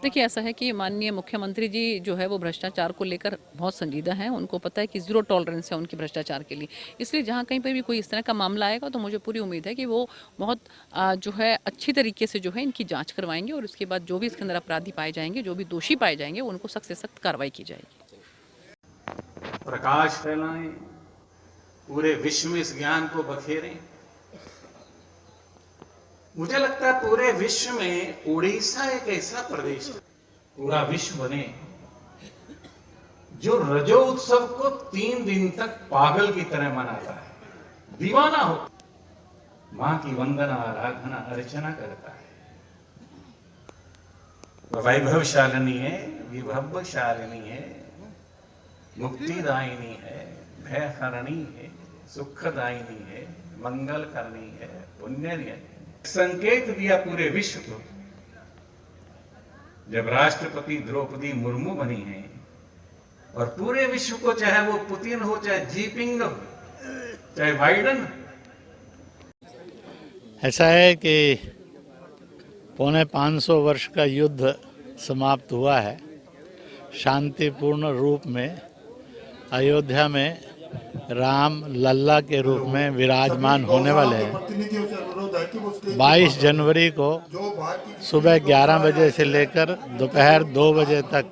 देखिए, ऐसा है कि माननीय मुख्यमंत्री जी जो है वो भ्रष्टाचार को लेकर बहुत संजीदा हैं। उनको पता है कि ज़ीरो टॉलरेंस है उनकी भ्रष्टाचार के लिए। इसलिए जहाँ कहीं पे भी कोई इस तरह का मामला आएगा तो मुझे पूरी उम्मीद है कि वो बहुत जो है अच्छी तरीके से जो है इनकी जाँच करवाएँगे और उसके बाद जो भी इसके अंदर अपराधी पाए जाएँगे, जो भी दोषी पाए जाएँगे, उनको सख्त से सख्त कार्रवाई की जाएगी। प्रकाश फैलाएं, पूरे विश्व में इस ज्ञान को बखेरें। मुझे लगता है पूरे विश्व में उड़ीसा एक ऐसा प्रदेश है, पूरा विश्व बने, जो रजो उत्सव को 3 दिन तक पागल की तरह मनाता है, दीवाना हो, मां की वंदना आराधना अर्चना करता है। वैभवशालिनी है, विभवशालिनी है, मुक्तिदायिनी है, भयहरणी है, सुखदायिनी है, मंगल करनी है, पुण्यनी है। संकेत दिया पूरे विश्व को जब राष्ट्रपति द्रौपदी मुर्मू बनी है, और पूरे विश्व को, चाहे वो पुतिन हो, चाहे जीपिंग हो, चाहे बाइडन। ऐसा है कि 450 वर्ष का युद्ध समाप्त हुआ है। शांतिपूर्ण रूप में अयोध्या में राम लल्ला के रूप में विराजमान होने वाले हैं। 22 जनवरी को सुबह 11 बजे से लेकर दोपहर 2 बजे तक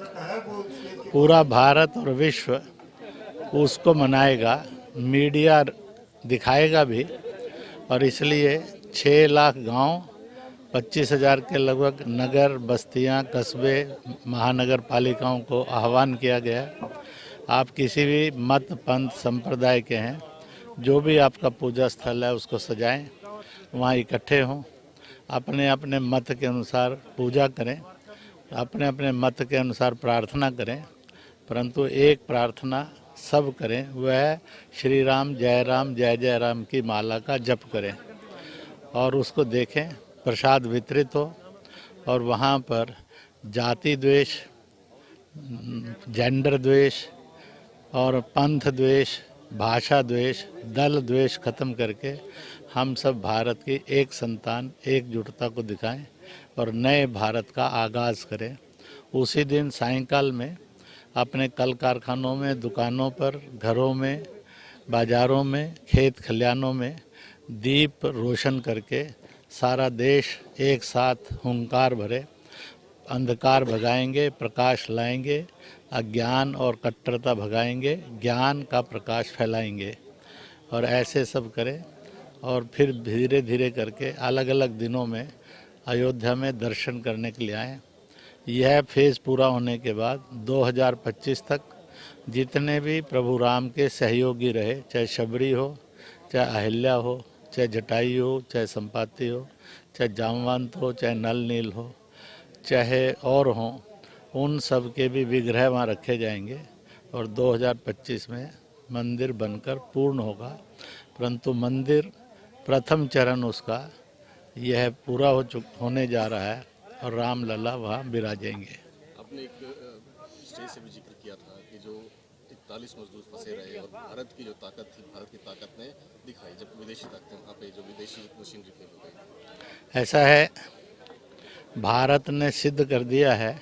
पूरा भारत और विश्व उसको मनाएगा, मीडिया दिखाएगा भी, और इसलिए 6 लाख गांव, 25,000 के लगभग नगर, बस्तियां, कस्बे, महानगर पालिकाओं को आह्वान किया गया। आप किसी भी मत, पंथ, संप्रदाय के हैं, जो भी आपका पूजा स्थल है उसको सजाएं, वहाँ इकट्ठे हों, अपने अपने मत के अनुसार पूजा करें, अपने अपने मत के अनुसार प्रार्थना करें, परंतु एक प्रार्थना सब करें, वह श्री राम जय जय राम की माला का जप करें और उसको देखें, प्रसाद वितरित हो, और वहाँ पर जाति द्वेष, जेंडर द्वेष और पंथ द्वेष, भाषा द्वेष, दल द्वेष खत्म करके हम सब भारत की एक संतान, एकजुटता को दिखाएं और नए भारत का आगाज़ करें। उसी दिन सायंकाल में अपने कल कारखानों में, दुकानों पर, घरों में, बाज़ारों में, खेत खलिहानों में दीप रोशन करके सारा देश एक साथ हुंकार भरे, अंधकार भगाएंगे, प्रकाश लाएंगे, अज्ञान और कट्टरता भगाएंगे, ज्ञान का प्रकाश फैलाएंगे, और ऐसे सब करें। और फिर धीरे धीरे करके अलग अलग दिनों में अयोध्या में दर्शन करने के लिए आएँ। यह फेज़ पूरा होने के बाद 2025 तक जितने भी प्रभु राम के सहयोगी रहे, चाहे शबरी हो, चाहे अहिल्या हो, चाहे जटायु हो, चाहे संपाति हो, चाहे जामवंत हो, चाहे नल नील हो, चाहे और हों, उन सब के भी विग्रह वहाँ रखे जाएंगे और 2025 में मंदिर बनकर पूर्ण होगा। परंतु मंदिर प्रथम चरण उसका यह पूरा होने जा रहा है और राम लला वहाँ विराजेंगे। आपने एक स्टेज से भी जिक्र किया था कि जो 41 मजदूर फंसे रहे और भारत की जो ताकत थी, भारत की ताकत ने दिखाई जब विदेशी ताकतें वहाँ पे, जो विदेशी मशीनरी फेल हो गई। ऐसा है, भारत ने सिद्ध कर दिया है,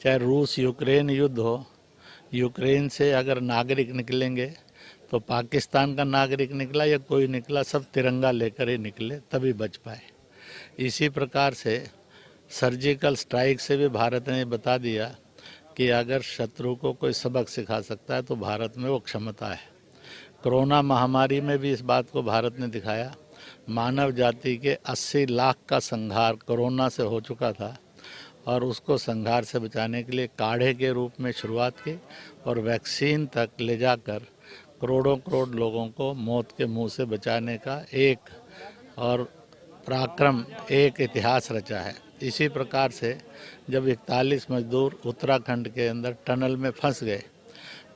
चाहे रूस यूक्रेन युद्ध हो, यूक्रेन से अगर नागरिक निकलेंगे तो पाकिस्तान का नागरिक निकला या कोई निकला, सब तिरंगा लेकर ही निकले, तभी बच पाए। इसी प्रकार से सर्जिकल स्ट्राइक से भी भारत ने बता दिया कि अगर शत्रु को कोई सबक सिखा सकता है तो भारत में वो क्षमता है। कोरोना महामारी में भी इस बात को भारत ने दिखाया। मानव जाति के 80 लाख का संहार कोरोना से हो चुका था और उसको संहार से बचाने के लिए काढ़े के रूप में शुरुआत की और वैक्सीन तक ले जाकर करोड़ों करोड़ लोगों को मौत के मुंह से बचाने का एक और पराक्रम, एक इतिहास रचा है। इसी प्रकार से जब 41 मजदूर उत्तराखंड के अंदर टनल में फंस गए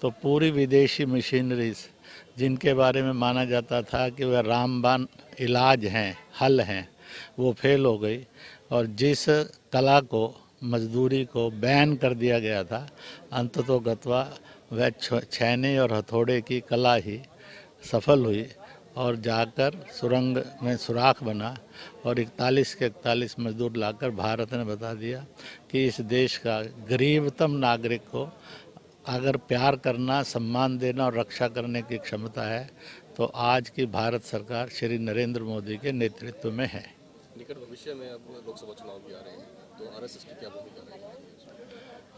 तो पूरी विदेशी मशीनरीज, जिनके बारे में माना जाता था कि वह रामबाण इलाज हैं, हल हैं, वो फेल हो गई और जिस कला को, मजदूरी को बैन कर दिया गया था, अंततोगत्वा वह छैने और हथौड़े की कला ही सफल हुई और जाकर सुरंग में सुराख बना और 41 के 41 मजदूर लाकर भारत ने बता दिया कि इस देश का गरीबतम नागरिक को अगर प्यार करना, सम्मान देना और रक्षा करने की क्षमता है तो आज की भारत सरकार श्री नरेंद्र मोदी के नेतृत्व में है। निकट भविष्य में अब लोकसभा चुनाव भी आ रहे हैं, तो आरएसएस की क्या भूमिका रहेगी?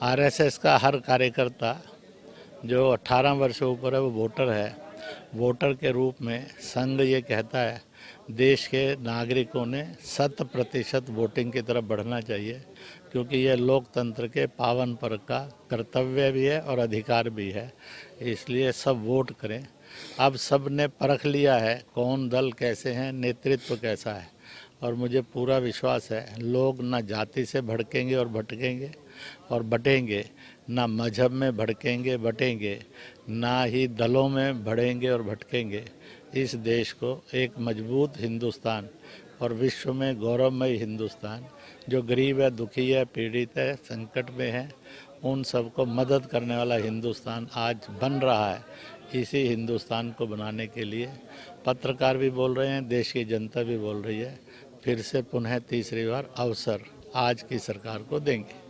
आरएसएस का हर कार्यकर्ता जो 18 वर्ष से ऊपर है वो वोटर है। वोटर के रूप में संघ ये कहता है देश के नागरिकों ने 100% वोटिंग की तरफ बढ़ना चाहिए, क्योंकि यह लोकतंत्र के पावन पर्व का कर्तव्य भी है और अधिकार भी है। इसलिए सब वोट करें। अब सब ने परख लिया है कौन दल कैसे हैं, नेतृत्व कैसा है, और मुझे पूरा विश्वास है लोग ना जाति से भड़केंगे और भटकेंगे और बटेंगे, ना मजहब में भड़केंगे बटेंगे, ना ही दलों में बढ़ेंगे और भटकेंगे। इस देश को एक मजबूत हिंदुस्तान और विश्व में गौरवमय हिंदुस्तान, जो गरीब है, दुखी है, पीड़ित है, संकट में है, उन सबको मदद करने वाला हिंदुस्तान आज बन रहा है। इसी हिंदुस्तान को बनाने के लिए पत्रकार भी बोल रहे हैं, देश की जनता भी बोल रही है, फिर से पुनः तीसरी बार अवसर आज की सरकार को देंगे।